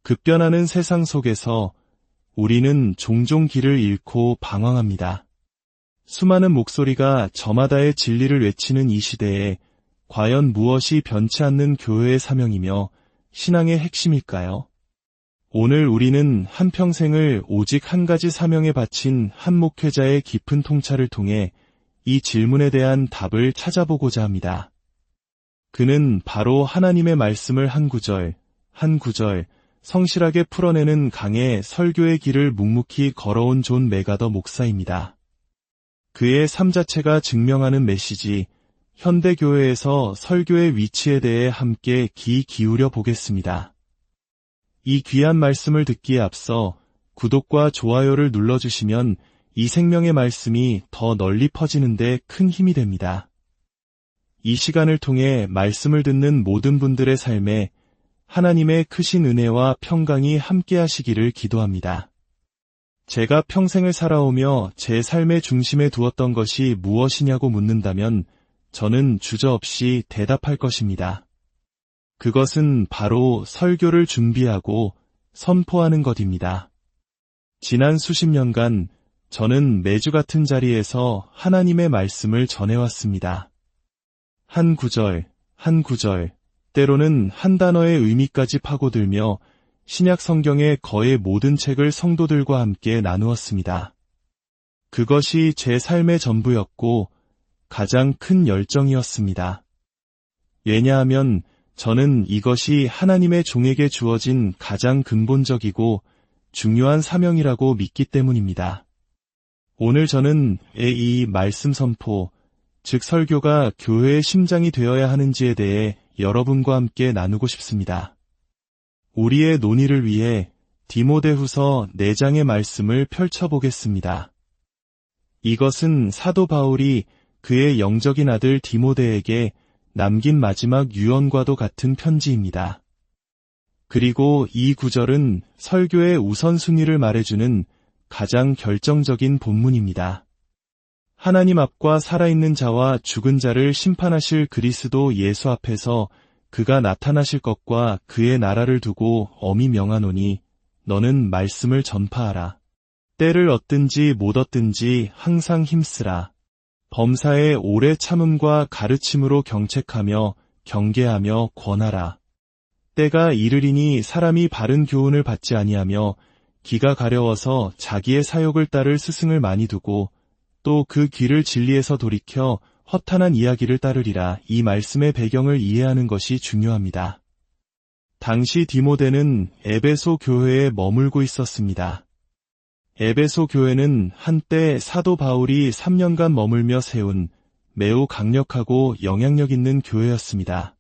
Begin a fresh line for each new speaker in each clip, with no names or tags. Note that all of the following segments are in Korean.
급변하는 세상 속에서 우리는 종종 길을 잃고 방황합니다. 수많은 목소리가 저마다의 진리를 외치는 이 시대에 과연 무엇이 변치 않는 교회의 사명이며 신앙의 핵심일까요? 오늘 우리는 한평생을 오직 한 가지 사명에 바친 한 목회자의 깊은 통찰을 통해 이 질문에 대한 답을 찾아보고자 합니다. 그는 바로 하나님의 말씀을 한 구절, 한 구절 성실하게 풀어내는 강의 설교의 길을 묵묵히 걸어온 존 맥아더 목사입니다. 그의 삶 자체가 증명하는 메시지, 현대교회에서 설교의 위치에 대해 함께 귀 기울여 보겠습니다. 이 귀한 말씀을 듣기에 앞서 구독과 좋아요를 눌러주시면 이 생명의 말씀이 더 널리 퍼지는 데 큰 힘이 됩니다. 이 시간을 통해 말씀을 듣는 모든 분들의 삶에 하나님의 크신 은혜와 평강이 함께 하시기를 기도합니다. 제가 평생을 살아오며 제 삶의 중심에 두었던 것이 무엇이냐고 묻는다면 저는 주저없이 대답할 것입니다. 그것은 바로 설교를 준비하고 선포하는 것입니다. 지난 수십 년간 저는 매주 같은 자리에서 하나님의 말씀을 전해왔습니다. 한 구절, 한 구절, 때로는 한 단어의 의미까지 파고들며 신약 성경의 거의 모든 책을 성도들과 함께 나누었습니다. 그것이 제 삶의 전부였고 가장 큰 열정이었습니다. 왜냐하면 저는 이것이 하나님의 종에게 주어진 가장 근본적이고 중요한 사명이라고 믿기 때문입니다. 오늘 저는 이 말씀 선포, 즉 설교가 교회의 심장이 되어야 하는지에 대해 여러분과 함께 나누고 싶습니다. 우리의 논의를 위해 디모데후서 4장의 말씀을 펼쳐보겠습니다. 이것은 사도 바울이 그의 영적인 아들 디모데에게 남긴 마지막 유언과도 같은 편지입니다. 그리고 이 구절은 설교의 우선순위를 말해주는 가장 결정적인 본문입니다. 하나님 앞과 살아있는 자와 죽은 자를 심판하실 그리스도 예수 앞에서 그가 나타나실 것과 그의 나라를 두고 엄히 명하노니 너는 말씀을 전파하라. 때를 얻든지 못 얻든지 항상 힘쓰라. 범사에 오래 참음과 가르침으로 경책하며 경계하며 권하라. 때가 이르리니 사람이 바른 교훈을 받지 아니하며 기가 가려워서 자기의 사욕을 따를 스승을 많이 두고 또 그 귀를 진리에서 돌이켜 허탄한 이야기를 따르리라. 이 말씀의 배경을 이해하는 것이 중요합니다. 당시 디모데는 에베소 교회에 머물고 있었습니다. 에베소 교회는 한때 사도 바울이 3년간 머물며 세운 매우 강력하고 영향력 있는 교회였습니다.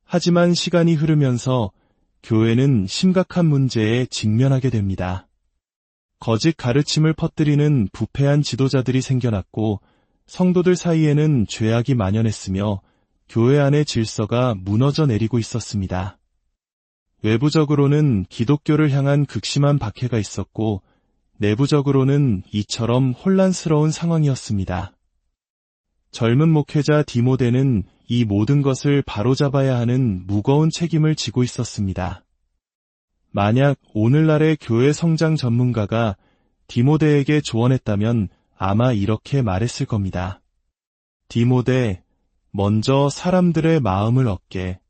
하지만 시간이 흐르면서 교회는 심각한 문제에 직면하게 됩니다. 거짓 가르침을 퍼뜨리는 부패한 지도자들이 생겨났고 성도들 사이에는 죄악이 만연했으며 교회 안의 질서가 무너져 내리고 있었습니다. 외부적으로는 기독교를 향한 극심한 박해가 있었고 내부적으로는 이처럼 혼란스러운 상황이었습니다. 젊은 목회자 디모데는 이 모든 것을 바로잡아야 하는 무거운 책임을 지고 있었습니다. 만약 오늘날의 교회 성장 전문가가 디모데에게 조언했다면 아마 이렇게 말했을 겁니다. 디모데, 먼저 사람들의 마음을 얻게,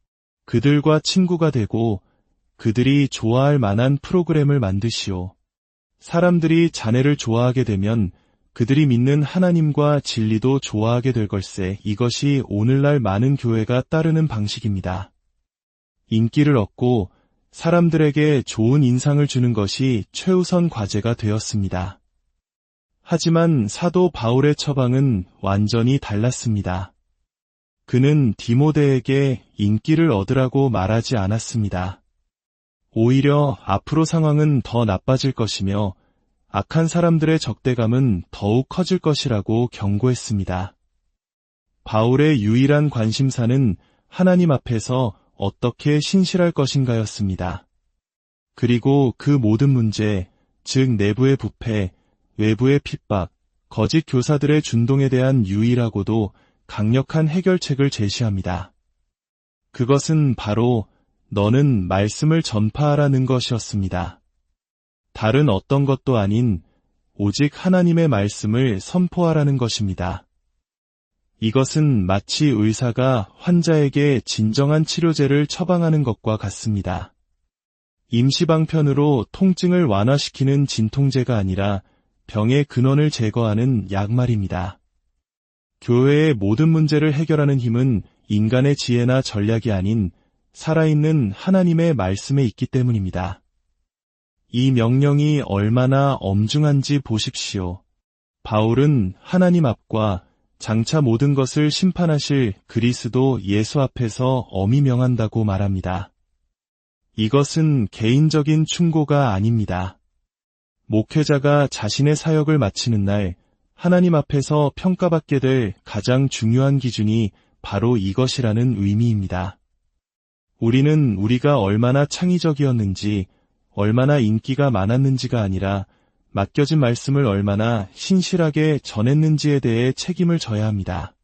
그들과 친구가 되고 그들이 좋아할 만한 프로그램을 만드시오. 사람들이 자네를 좋아하게 되면 그들이 믿는 하나님과 진리도 좋아하게 될 걸세. 이것이 오늘날 많은 교회가 따르는 방식입니다. 인기를 얻고 사람들에게 좋은 인상을 주는 것이 최우선 과제가 되었습니다. 하지만 사도 바울의 처방은 완전히 달랐습니다. 그는 디모데에게 인기를 얻으라고 말하지 않았습니다. 오히려 앞으로 상황은 더 나빠질 것이며 악한 사람들의 적대감은 더욱 커질 것이라고 경고했습니다. 바울의 유일한 관심사는 하나님 앞에서 어떻게 신실할 것인가였습니다. 그리고 그 모든 문제, 즉 내부의 부패, 외부의 핍박, 거짓 교사들의 준동에 대한 유일하고도 강력한 해결책을 제시합니다. 그것은 바로 너는 말씀을 전파하라는 것이었습니다. 다른 어떤 것도 아닌 오직 하나님의 말씀을 선포하라는 것입니다. 이것은 마치 의사가 환자에게 진정한 치료제를 처방하는 것과 같습니다. 임시방편으로 통증을 완화시키는 진통제가 아니라 병의 근원을 제거하는 약 말입니다. 교회의 모든 문제를 해결하는 힘은 인간의 지혜나 전략이 아닌 살아있는 하나님의 말씀에 있기 때문입니다. 이 명령이 얼마나 엄중한지 보십시오. 바울은 하나님 앞과 장차 모든 것을 심판하실 그리스도 예수 앞에서 엄히 명한다고 말합니다. 이것은 개인적인 충고가 아닙니다. 목회자가 자신의 사역을 마치는 날 하나님 앞에서 평가받게 될 가장 중요한 기준이 바로 이것이라는 의미입니다. 우리는 우리가 얼마나 창의적이었는지, 얼마나 인기가 많았는지가 아니라 맡겨진 말씀을 얼마나 신실하게 전했는지에 대해 책임을 져야 합니다.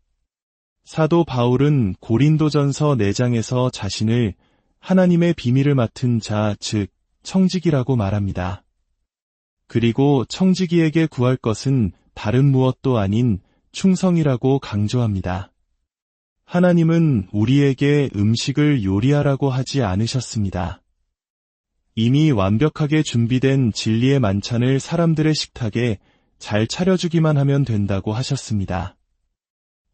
사도 바울은 고린도전서 4장에서 자신을 하나님의 비밀을 맡은 자, 즉 청지기라고 말합니다. 그리고 청지기에게 구할 것은 다른 무엇도 아닌 충성이라고 강조합니다. 하나님은 우리에게 음식을 요리하라고 하지 않으셨습니다. 이미 완벽하게 준비된 진리의 만찬을 사람들의 식탁에 잘 차려주기만 하면 된다고 하셨습니다.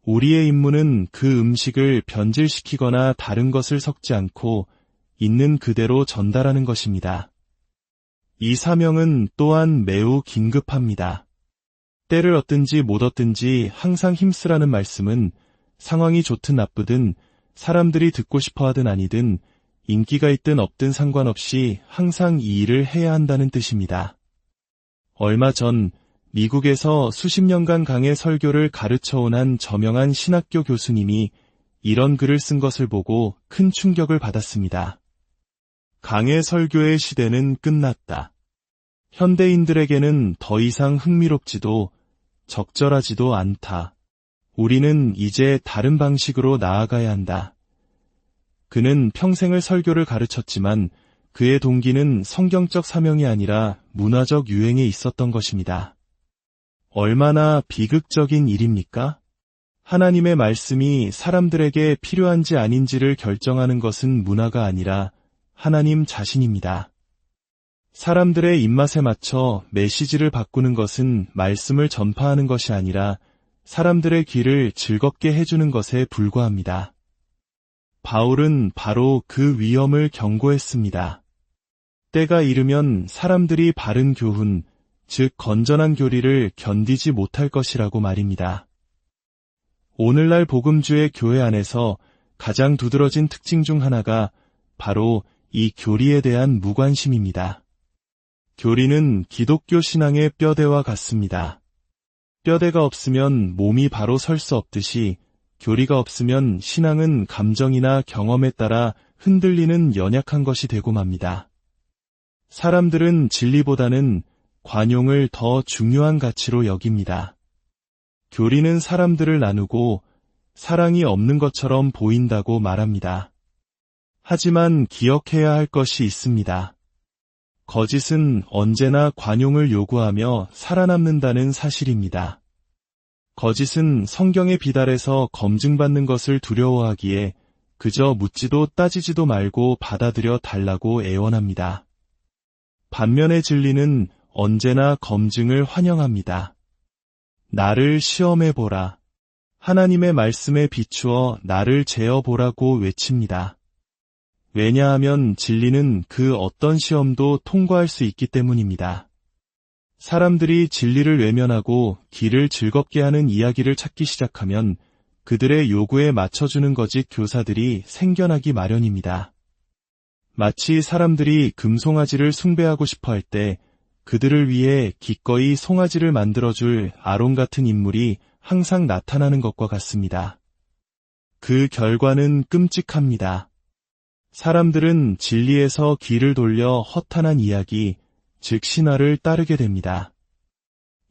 우리의 임무는 그 음식을 변질시키거나 다른 것을 섞지 않고 있는 그대로 전달하는 것입니다. 이 사명은 또한 매우 긴급합니다. 때를 얻든지 못 얻든지 항상 힘쓰라는 말씀은 상황이 좋든 나쁘든 사람들이 듣고 싶어 하든 아니든 인기가 있든 없든 상관없이 항상 이 일을 해야 한다는 뜻입니다. 얼마 전 미국에서 수십 년간 강해 설교를 가르쳐온 한 저명한 신학교 교수님이 이런 글을 쓴 것을 보고 큰 충격을 받았습니다. 강해 설교의 시대는 끝났다. 현대인들에게는 더 이상 흥미롭지도 적절하지도 않다. 우리는 이제 다른 방식으로 나아가야 한다. 그는 평생을 설교를 가르쳤지만 그의 동기는 성경적 사명이 아니라 문화적 유행에 있었던 것입니다. 얼마나 비극적인 일입니까? 하나님의 말씀이 사람들에게 필요한지 아닌지를 결정하는 것은 문화가 아니라 하나님 자신입니다. 사람들의 입맛에 맞춰 메시지를 바꾸는 것은 말씀을 전파하는 것이 아니라 사람들의 귀를 즐겁게 해주는 것에 불과합니다. 바울은 바로 그 위험을 경고했습니다. 때가 이르면 사람들이 바른 교훈, 즉 건전한 교리를 견디지 못할 것이라고 말입니다. 오늘날 복음주의 교회 안에서 가장 두드러진 특징 중 하나가 바로 이 교리에 대한 무관심입니다. 교리는 기독교 신앙의 뼈대와 같습니다. 뼈대가 없으면 몸이 바로 설 수 없듯이 교리가 없으면 신앙은 감정이나 경험에 따라 흔들리는 연약한 것이 되고 맙니다. 사람들은 진리보다는 관용을 더 중요한 가치로 여깁니다. 교리는 사람들을 나누고 사랑이 없는 것처럼 보인다고 말합니다. 하지만 기억해야 할 것이 있습니다. 거짓은 언제나 관용을 요구하며 살아남는다는 사실입니다. 거짓은 성경에 비달해서 검증받는 것을 두려워하기에 그저 묻지도 따지지도 말고 받아들여 달라고 애원합니다. 반면에 진리는 언제나 검증을 환영합니다. 나를 시험해보라. 하나님의 말씀에 비추어 나를 재어보라고 외칩니다. 왜냐하면 진리는 그 어떤 시험도 통과할 수 있기 때문입니다. 사람들이 진리를 외면하고 길을 즐겁게 하는 이야기를 찾기 시작하면 그들의 요구에 맞춰주는 거짓 교사들이 생겨나기 마련입니다. 마치 사람들이 금송아지를 숭배하고 싶어 할 때 그들을 위해 기꺼이 송아지를 만들어줄 아론 같은 인물이 항상 나타나는 것과 같습니다. 그 결과는 끔찍합니다. 사람들은 진리에서 귀를 돌려 허탄한 이야기, 즉 신화를 따르게 됩니다.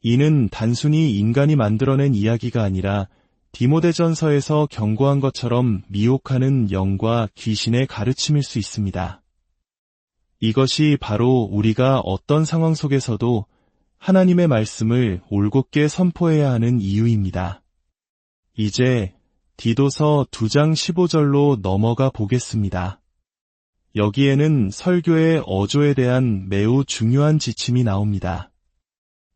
이는 단순히 인간이 만들어낸 이야기가 아니라 디모데전서에서 경고한 것처럼 미혹하는 영과 귀신의 가르침일 수 있습니다. 이것이 바로 우리가 어떤 상황 속에서도 하나님의 말씀을 올곧게 선포해야 하는 이유입니다. 이제 디도서 2장 15절로 넘어가 보겠습니다. 여기에는 설교의 어조에 대한 매우 중요한 지침이 나옵니다.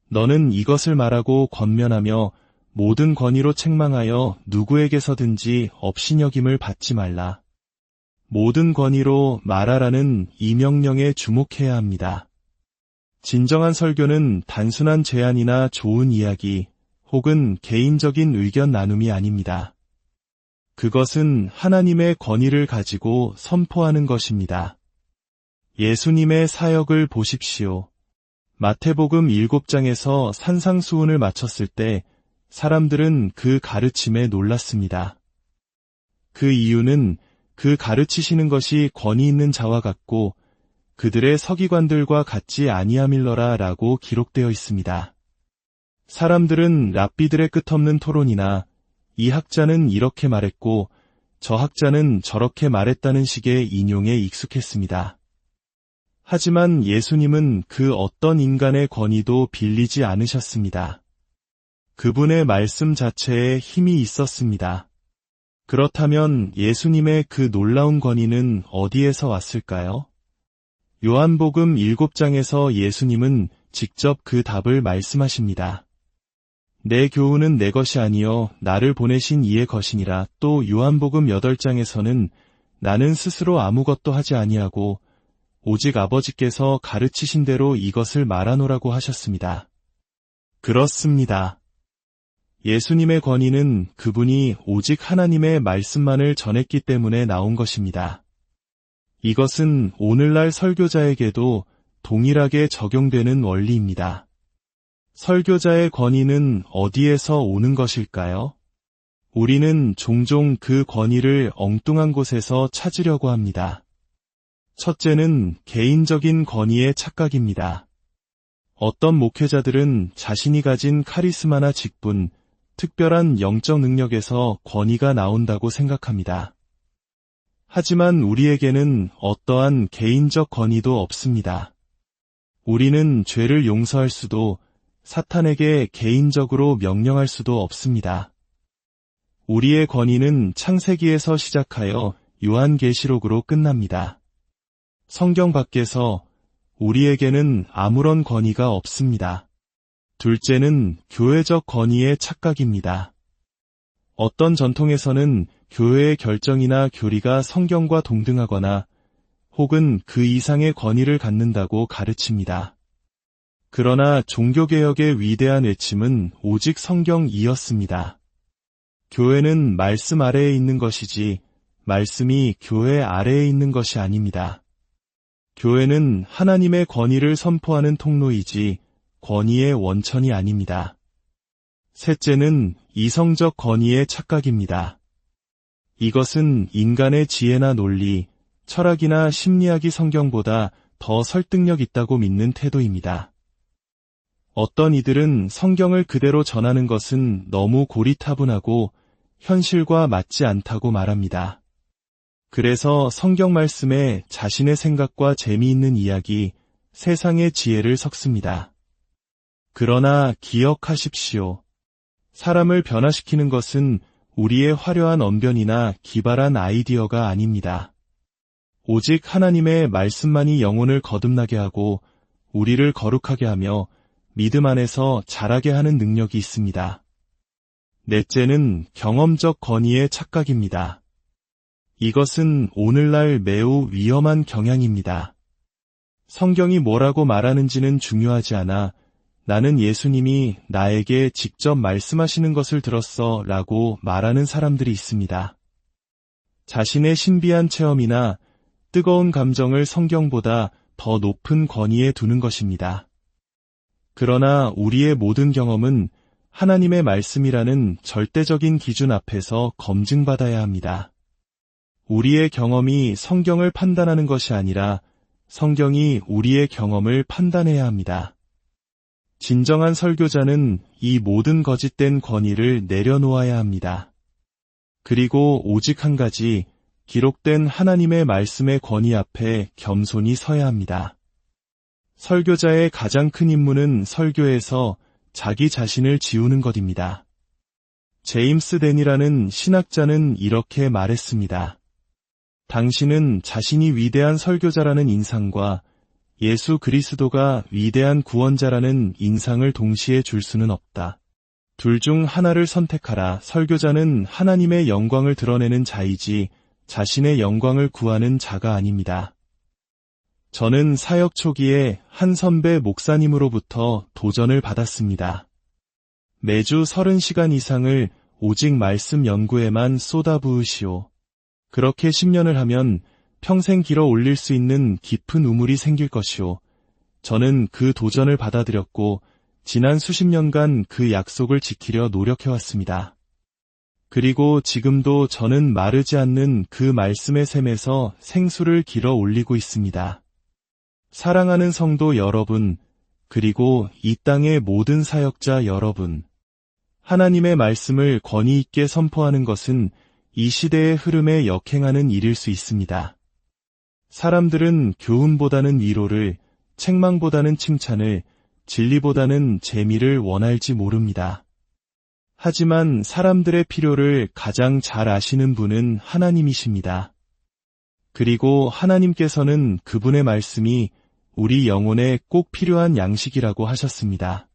너는 이것을 말하고 권면하며 모든 권위로 책망하여 누구에게서든지 업신여김을 받지 말라. 모든 권위로 말하라는 이 명령에 주목해야 합니다. 진정한 설교는 단순한 제안이나 좋은 이야기 혹은 개인적인 의견 나눔이 아닙니다. 그것은 하나님의 권위를 가지고 선포하는 것입니다. 예수님의 사역을 보십시오. 마태복음 7장에서 산상수훈을 마쳤을 때 사람들은 그 가르침에 놀랐습니다. 그 이유는 그 가르치시는 것이 권위 있는 자와 같고 그들의 서기관들과 같지 아니함일러라 라고 기록되어 있습니다. 사람들은 랍비들의 끝없는 토론이나 이 학자는 이렇게 말했고 저 학자는 저렇게 말했다는 식의 인용에 익숙했습니다. 하지만 예수님은 그 어떤 인간의 권위도 빌리지 않으셨습니다. 그분의 말씀 자체에 힘이 있었습니다. 그렇다면 예수님의 그 놀라운 권위는 어디에서 왔을까요? 요한복음 7장에서 예수님은 직접 그 답을 말씀하십니다. 내 교훈은 내 것이 아니요 나를 보내신 이의 것이니라. 또 요한복음 8장에서는 나는 스스로 아무것도 하지 아니하고 오직 아버지께서 가르치신 대로 이것을 말하노라고 하셨습니다. 그렇습니다. 예수님의 권위는 그분이 오직 하나님의 말씀만을 전했기 때문에 나온 것입니다. 이것은 오늘날 설교자에게도 동일하게 적용되는 원리입니다. 설교자의 권위는 어디에서 오는 것일까요? 우리는 종종 그 권위를 엉뚱한 곳에서 찾으려고 합니다. 첫째는 개인적인 권위의 착각입니다. 어떤 목회자들은 자신이 가진 카리스마나 직분, 특별한 영적 능력에서 권위가 나온다고 생각합니다. 하지만 우리에게는 어떠한 개인적 권위도 없습니다. 우리는 죄를 용서할 수도 사탄에게 개인적으로 명령할 수도 없습니다. 우리의 권위는 창세기에서 시작하여 요한계시록으로 끝납니다. 성경 밖에서 우리에게는 아무런 권위가 없습니다. 둘째는 교회적 권위의 착각입니다. 어떤 전통에서는 교회의 결정이나 교리가 성경과 동등하거나 혹은 그 이상의 권위를 갖는다고 가르칩니다. 그러나 종교개혁의 위대한 외침은 오직 성경이었습니다. 교회는 말씀 아래에 있는 것이지 말씀이 교회 아래에 있는 것이 아닙니다. 교회는 하나님의 권위를 선포하는 통로이지 권위의 원천이 아닙니다. 셋째는 이성적 권위의 착각입니다. 이것은 인간의 지혜나 논리, 철학이나 심리학이 성경보다 더 설득력 있다고 믿는 태도입니다. 어떤 이들은 성경을 그대로 전하는 것은 너무 고리타분하고 현실과 맞지 않다고 말합니다. 그래서 성경 말씀에 자신의 생각과 재미있는 이야기, 세상의 지혜를 섞습니다. 그러나 기억하십시오. 사람을 변화시키는 것은 우리의 화려한 언변이나 기발한 아이디어가 아닙니다. 오직 하나님의 말씀만이 영혼을 거듭나게 하고 우리를 거룩하게 하며 믿음 안에서 자라게 하는 능력이 있습니다. 넷째는 경험적 권위의 착각입니다. 이것은 오늘날 매우 위험한 경향입니다. 성경이 뭐라고 말하는지는 중요하지 않아 나는 예수님이 나에게 직접 말씀하시는 것을 들었어 라고 말하는 사람들이 있습니다. 자신의 신비한 체험이나 뜨거운 감정을 성경보다 더 높은 권위에 두는 것입니다. 그러나 우리의 모든 경험은 하나님의 말씀이라는 절대적인 기준 앞에서 검증받아야 합니다. 우리의 경험이 성경을 판단하는 것이 아니라 성경이 우리의 경험을 판단해야 합니다. 진정한 설교자는 이 모든 거짓된 권위를 내려놓아야 합니다. 그리고 오직 한 가지, 기록된 하나님의 말씀의 권위 앞에 겸손히 서야 합니다. 설교자의 가장 큰 임무는 설교에서 자기 자신을 지우는 것입니다. 제임스 댄이라는 신학자는 이렇게 말했습니다. 당신은 자신이 위대한 설교자라는 인상과 예수 그리스도가 위대한 구원자라는 인상을 동시에 줄 수는 없다. 둘 중 하나를 선택하라. 설교자는 하나님의 영광을 드러내는 자이지 자신의 영광을 구하는 자가 아닙니다. 저는 사역 초기에 한 선배 목사님으로부터 도전을 받았습니다. 매주 30시간 이상을 오직 말씀 연구에만 쏟아부으시오. 그렇게 10년을 하면 평생 길어 올릴 수 있는 깊은 우물이 생길 것이오. 저는 그 도전을 받아들였고 지난 수십 년간 그 약속을 지키려 노력해왔습니다. 그리고 지금도 저는 마르지 않는 그 말씀의 샘에서 생수를 길어 올리고 있습니다. 사랑하는 성도 여러분, 그리고 이 땅의 모든 사역자 여러분, 하나님의 말씀을 권위 있게 선포하는 것은 이 시대의 흐름에 역행하는 일일 수 있습니다. 사람들은 교훈보다는 위로를, 책망보다는 칭찬을, 진리보다는 재미를 원할지 모릅니다. 하지만 사람들의 필요를 가장 잘 아시는 분은 하나님이십니다. 그리고 하나님께서는 그분의 말씀이 우리 영혼에 꼭 필요한 양식이라고 하셨습니다.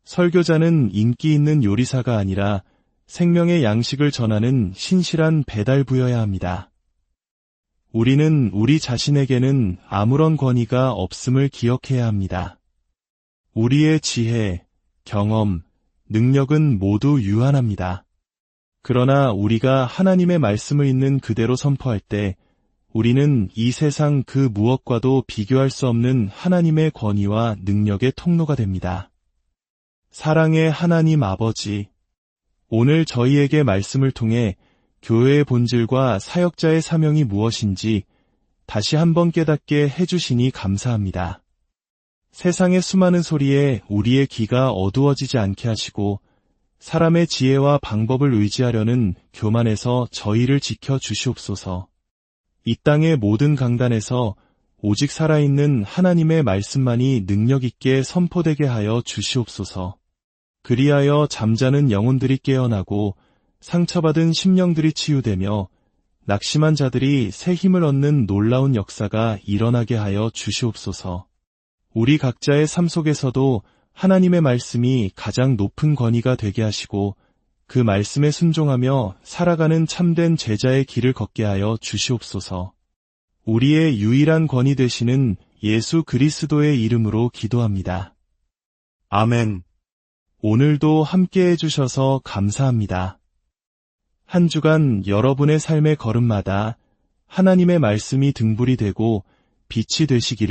설교자는 인기 있는 요리사가 아니라 생명의 양식을 전하는 신실한 배달부여야 합니다. 우리는 우리 자신에게는 아무런 권위가 없음을 기억해야 합니다. 우리의 지혜, 경험, 능력은 모두 유한합니다. 그러나 우리가 하나님의 말씀을 있는 그대로 선포할 때 우리는 이 세상 그 무엇과도 비교할 수 없는 하나님의 권위와 능력의 통로가 됩니다. 사랑의 하나님 아버지, 오늘 저희에게 말씀을 통해 교회의 본질과 사역자의 사명이 무엇인지 다시 한번 깨닫게 해주시니 감사합니다. 세상의 수많은 소리에 우리의 귀가 어두워지지 않게 하시고 사람의 지혜와 방법을 의지하려는 교만에서 저희를 지켜 주시옵소서. 이 땅의 모든 강단에서 오직 살아있는 하나님의 말씀만이 능력 있게 선포되게 하여 주시옵소서. 그리하여 잠자는 영혼들이 깨어나고 상처받은 심령들이 치유되며 낙심한 자들이 새 힘을 얻는 놀라운 역사가 일어나게 하여 주시옵소서. 우리 각자의 삶 속에서도 하나님의 말씀이 가장 높은 권위가 되게 하시고 그 말씀에 순종하며 살아가는 참된 제자의 길을 걷게 하여 주시옵소서. 우리의 유일한 권위 되시는 예수 그리스도의 이름으로 기도합니다. 아멘. 오늘도 함께 해주셔서 감사합니다. 한 주간 여러분의 삶의 걸음마다 하나님의 말씀이 등불이 되고 빛이 되시기를